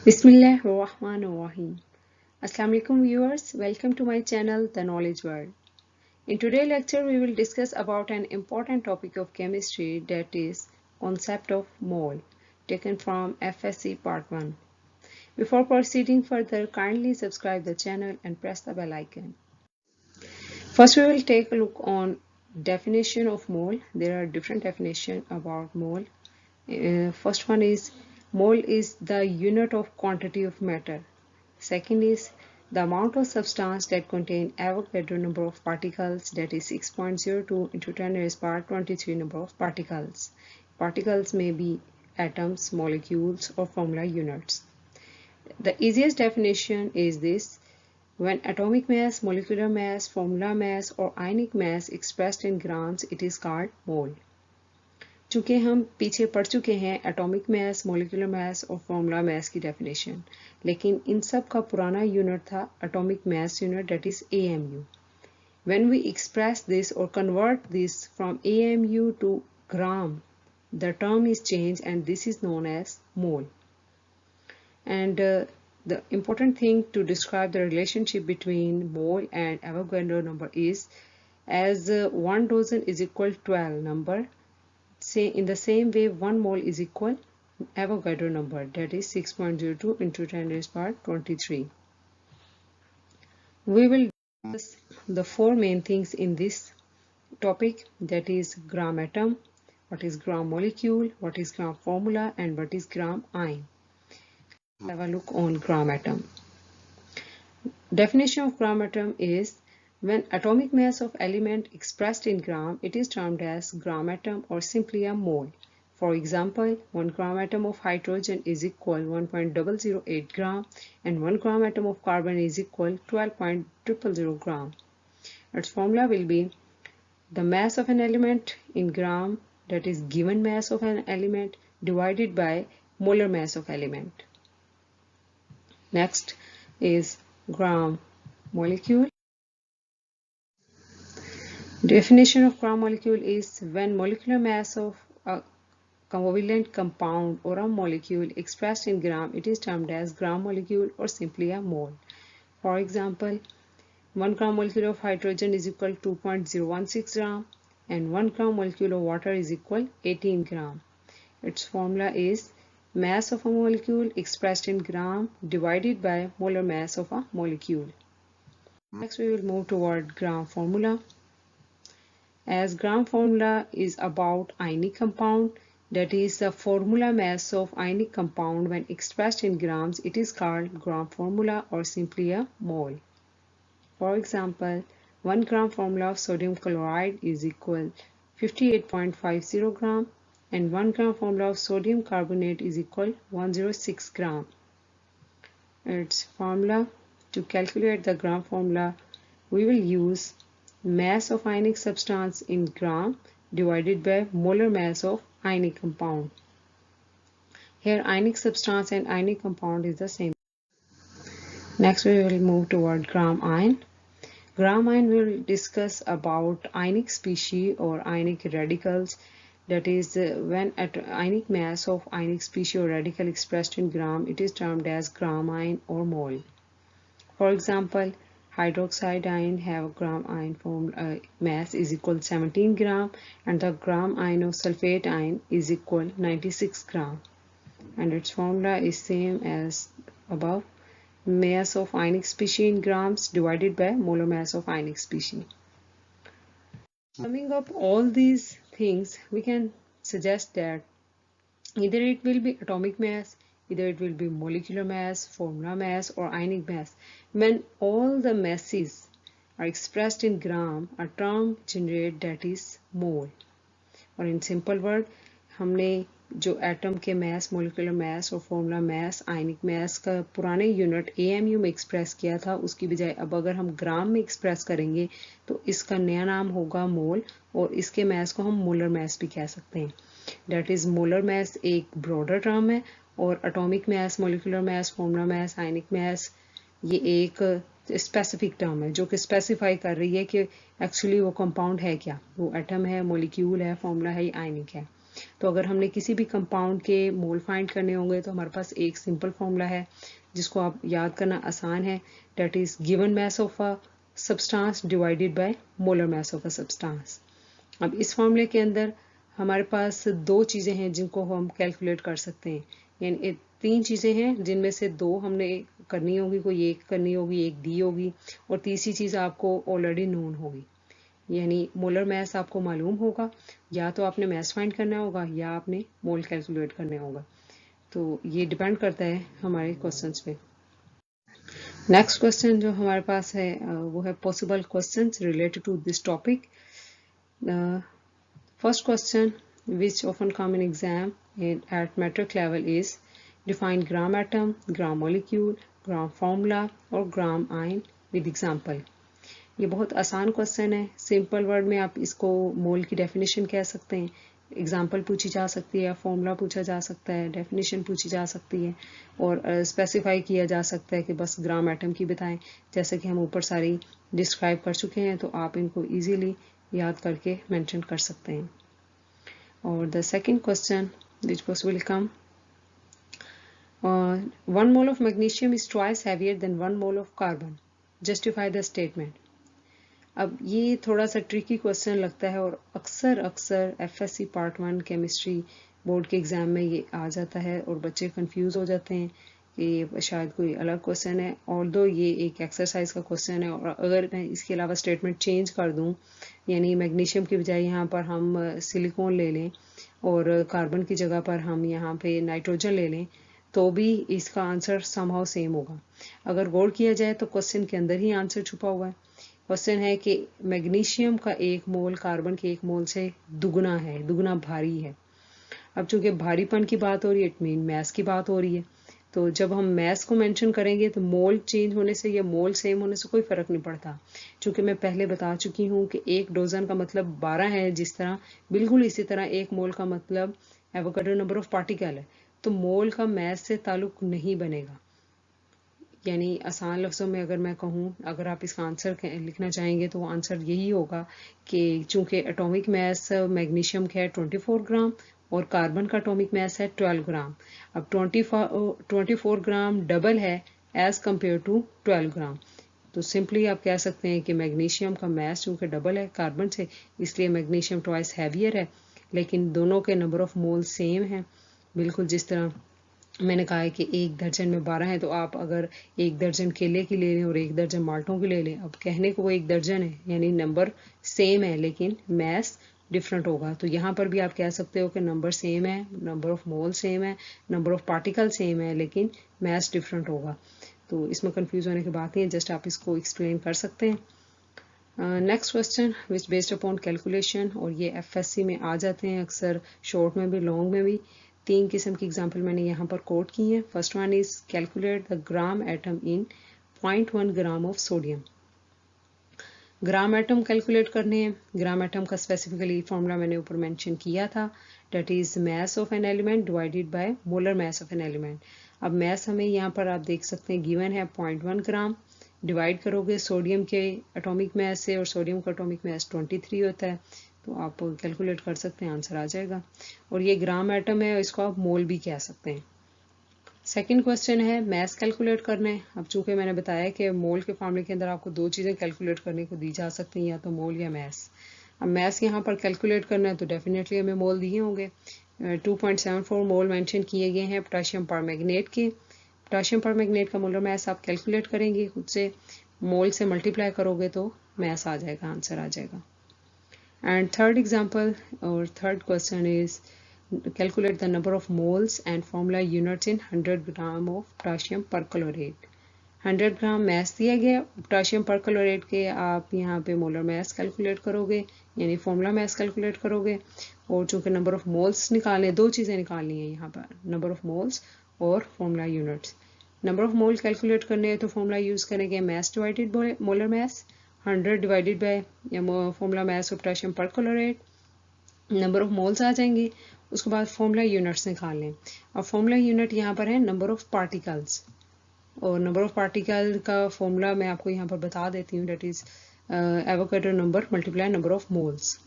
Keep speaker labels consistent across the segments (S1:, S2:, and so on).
S1: Bismillahirrahmanirrahim. Assalamu alaikum viewers, welcome to my channel The Knowledge World. In today's lecture we will discuss about an important topic of chemistry, that is concept of mole, taken from FSC part 1. Before proceeding further, kindly subscribe the channel and press the bell icon. First we will take a look on definition of mole. There are different definitions about mole. First one is mole is the unit of quantity of matter. Second is the amount of substance that contain Avogadro number of particles, that is 6.02 into 10 raised power 23 number of particles. Particles may be atoms, molecules or formula units. The easiest definition is this: when atomic mass, molecular mass, formula mass or ionic mass expressed in grams, it is called mole. चूंकि हम पीछे पढ़ चुके हैं atomic mass, molecular मास और formula mass की definition, लेकिन इन सब का पुराना यूनिट था atomic mass unit, that is AMU. When we express this or convert this from AMU to gram, the term is changed and this is known as mole. And the important thing to describe the relationship between mole and Avogadro number is, as 1 dozen is equal to 12 number, say in the same way 1 mole is equal Avogadro number, that is 6.02 into 10 raised power 23. We will discuss the four main things in this topic, that is gram atom, what is gram molecule, what is gram formula and what is gram ion. Have a look on gram atom. Definition of gram atom is, when atomic mass of element expressed in gram, it is termed as gram atom or simply a mole. For example, 1 gram atom of hydrogen is equal 1.008 gram and 1 gram atom of carbon is equal 12.000 gram. Its formula will be the mass of an element in gram, that is given mass of an element, divided by molar mass of element. Next is gram molecule. Definition of gram molecule is, when molecular mass of a covalent compound or a molecule expressed in gram, it is termed as gram molecule or simply a mole. For example, 1 gram molecule of hydrogen is equal to 2.016 gram and 1 gram molecule of water is equal 18 gram. Its formula is mass of a molecule expressed in gram divided by molar mass of a molecule. Next we will move toward gram formula. As gram formula is about ionic compound, that is the formula mass of ionic compound when expressed in grams, it is called gram formula or simply a mole. For example, 1 gram formula of sodium chloride is equal 58.50 gram and 1 gram formula of sodium carbonate is equal 106 gram. Its formula, to calculate the gram formula, we will use mass of ionic substance in gram divided by molar mass of ionic compound. Here ionic substance and ionic compound is the same. Next we will move toward gram ion. Gram ion will discuss about ionic species or ionic radicals, that is when at ionic mass of ionic species or radical expressed in gram, it is termed as gram ion or mole. For example, hydroxide ion have gram ion mass is equal 17 gram and the gram ion of sulfate ion is equal 96 gram, and its formula is same as above, mass of ionic species in grams divided by molar mass of ionic species. Summing up all these things, we can suggest that either it will be atomic mass, either it will be molecular mass, formula mass or ionic mass. When all the masses are expressed in gram, a term generate, that is mole. और in simple word, हमने जो atom के मास, molecular मास और formula mass, ionic मास का पुराने unit AMU में express किया था, उसकी बजाय अब अगर हम ग्राम में एक्सप्रेस करेंगे तो इसका नया नाम होगा मोल और इसके मास को हम मोलर मास भी कह सकते हैं. डेट इज मोलर मास एक ब्रॉडर टर्म है और atomic mass, molecular mass, formula mass, ionic mass ये एक स्पेसिफिक टर्म है जो कि स्पेसिफाई कर रही है कि एक्चुअली वो कंपाउंड है क्या, वो एटम है, मोलिक्यूल है, फॉर्मूला है या आयनिक है. तो अगर हमने किसी भी कंपाउंड के मोल फाइंड करने होंगे तो हमारे पास एक सिंपल फॉर्मूला है जिसको आप याद करना आसान है, that is given mass of a substance divided by molar mass of a substance. अब इस फॉर्मूले के अंदर हमारे पास दो चीज़ें हैं जिनको हम कैलकुलेट कर सकते हैं, यानी तीन चीज़ें हैं जिनमें से दो हमने करनी होगी, कोई एक करनी होगी, एक दी होगी, और तीसरी चीज़ आपको ऑलरेडी नोन होगी। यानी मोलर मास आपको मालूम होगा, या तो आपने मास फाइंड करना होगा या आपने मोल कैलकुलेट करना होगा। तो ये डिपेंड करता है हमारे क्वेश्चंस पे। नेक्स्ट क्वेश्चन जो हमारे पास है वो है possible questions related to this topic. First question which often come in exam at metric level is define gram atom, gram molecule, gram formula और gram ion with example। ये बहुत आसान क्वेश्चन है। सिंपल वर्ड में आप इसको मोल की definition कह सकते हैं, एग्जाम्पल पूछी जा सकती है, फॉर्मूला पूछा जा सकता है, डेफिनेशन पूछी जा सकती है, और स्पेसिफाई किया जा सकता है कि बस ग्राम एटम की बताएं। जैसे कि हम ऊपर सारी डिस्क्राइब कर चुके हैं, तो आप इनको इजीली याद करके मेंशन कर सकते हैं। और the second question which possible come, 1 mole of magnesium is twice heavier than 1 mole of carbon, justify the statement। अब ये थोड़ा सा ट्रिकी क्वेश्चन लगता है और अक्सर एफएससी पार्ट 1 केमिस्ट्री बोर्ड के एग्जाम में ये आ जाता है और बच्चे कंफ्यूज हो जाते हैं कि ये शायद कोई अलग क्वेश्चन है, ऑल्दो ये एक एक्सरसाइज का क्वेश्चन है। और अगर मैं इसके अलावा स्टेटमेंट चेंज कर दूं, यानी मैग्नीशियम की बजाय यहाँ पर हम सिलिकॉन ले लें और कार्बन की जगह पर हम यहाँ पे नाइट्रोजन ले लें, तो भी इसका आंसर समहाउ सेम होगा। अगर गौर किया जाए तो क्वेश्चन के अंदर ही आंसर छुपा हुआ है। क्वेश्चन है कि मैग्नीशियम का एक मोल कार्बन के एक मोल से दुगना है, दुगना भारी है। अब चूंकि भारीपन की बात हो रही है, इट मीन मैस की बात हो रही है, तो जब हम मैस को मेंशन करेंगे तो मोल चेंज होने से या मोल सेम होने से कोई फर्क नहीं पड़ता। चूंकि मैं पहले बता चुकी हूँ कि एक डोजन का मतलब 12 है, जिस तरह बिल्कुल इसी तरह एक मोल का मतलब एवोगाड्रो नंबर ऑफ पार्टिकल है, तो मोल का मैस से ताल्लुक नहीं बनेगा। यानी आसान लफ्ज़ों में अगर मैं कहूँ, अगर आप इसका आंसर लिखना चाहेंगे तो वो आंसर यही होगा कि चूंकि एटॉमिक मैस मैग्नीशियम का है 24 ग्राम और कार्बन का एटॉमिक मैस है 12 ग्राम। अब 24 ग्राम डबल है एज कंपेयर टू 12 ग्राम, तो सिंपली आप कह सकते हैं कि मैग्नीशियम का मैस चूंकि डबल है कार्बन से, इसलिए मैग्नीशियम ट्वाइस हैवियर है, लेकिन दोनों के नंबर ऑफ मोल सेम हैं। बिल्कुल जिस तरह मैंने कहा है कि एक दर्जन में 12 है, तो आप अगर एक दर्जन केले की ले लें और एक दर्जन माल्टों की ले लें, अब कहने को वो एक दर्जन है, यानी नंबर सेम है लेकिन मैस डिफरेंट होगा। तो यहाँ पर भी आप कह सकते हो कि नंबर सेम है, नंबर ऑफ मोल सेम है, नंबर ऑफ पार्टिकल सेम है, लेकिन मैस डिफरेंट होगा। तो इसमें कंफ्यूज होने की बात नहीं है, जस्ट आप इसको एक्सप्लेन कर सकते हैं। Next question which based upon calculation, और ये एफएससी में आ जाते हैं अक्सर, शॉर्ट में भी लॉन्ग में भी। तीन किस्म की एग्जाम्पल मैंने यहाँ पर कोट की हैं। First one is calculate the gram atom in 0.1 gram of sodium. Gram atom calculate करने हैं। ग्राम एटम का स्पेसिफिकली फॉर्मूला मैंने ऊपर मेंशन किया था, that is mass of an element divided by molar mass of an element. अब mass हमें यहाँ पर आप देख सकते हैं गिवन है 0.1 ग्राम, डिवाइड करोगे सोडियम के एटॉमिक मास से, और सोडियम का एटॉमिक मास 23 होता है, तो आप कैलकुलेट कर सकते हैं, आंसर आ जाएगा। और ये ग्राम एटम है, इसको आप मोल भी कह सकते हैं। सेकंड क्वेश्चन है मैस कैलकुलेट करना है। अब चूंकि मैंने बताया कि मोल के फॉर्मूले के अंदर आपको दो चीज़ें कैलकुलेट करने को दी जा सकती हैं, या तो मोल या मैस। अब मैस यहाँ पर कैलकुलेट करना है तो डेफिनेटली हमें मोल दिए होंगे। 2.74 मोल मेंशन किए गए हैं पोटेशियम परमैंगनेट के। पोटेशियम परमैंगनेट का मोलर मैस आप कैलकुलेट करेंगे खुद से, मोल से मल्टीप्लाई करोगे तो मैस आ जाएगा, आंसर आ जाएगा। And third example or third question is calculate the number of moles and formula units in 100 gram of potassium perchlorate। 100 gram mass दिया गया पोटाशियम परक्लोरेट के, आप यहाँ पे मोलर मैस कैलकुलेट करोगे, यानी फॉर्मूला मैस कैलकुलेट करोगे। और चूंकि नंबर ऑफ मोल्स निकालने, दो चीज़ें निकालनी है यहाँ पर, नंबर ऑफ मोल्स और formula units. Number of mole calculate करने हैं तो फॉर्मूला यूज़ करेंगे mass divided molar mass, 100 divided by formula mass of potassium perchlorate, number of moles आ जाएंगे। उसके बाद फॉर्मूला यूनिट्स निकाल लें। अब फॉर्मूला यूनिट यहाँ पर है नंबर ऑफ पार्टिकल्स, और नंबर ऑफ पार्टिकल का फॉर्मूला मैं आपको यहाँ पर बता देती हूँ, that is Avogadro number multiply number of moles.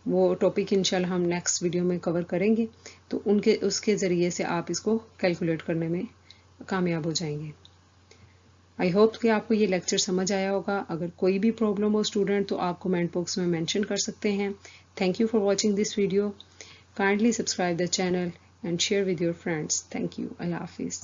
S1: वो टॉपिक इंशाल्लाह हम नेक्स्ट वीडियो में कवर करेंगे, तो उसके ज़रिए से आप इसको कैलकुलेट करने में कामयाब हो जाएंगे। आई होप कि आपको ये लेक्चर समझ आया होगा। अगर कोई भी प्रॉब्लम हो स्टूडेंट तो आप कमेंट बॉक्स में मेंशन कर सकते हैं। Thank you for watching this video. Kindly subscribe the channel and share with your friends. Thank you. Allah Hafiz.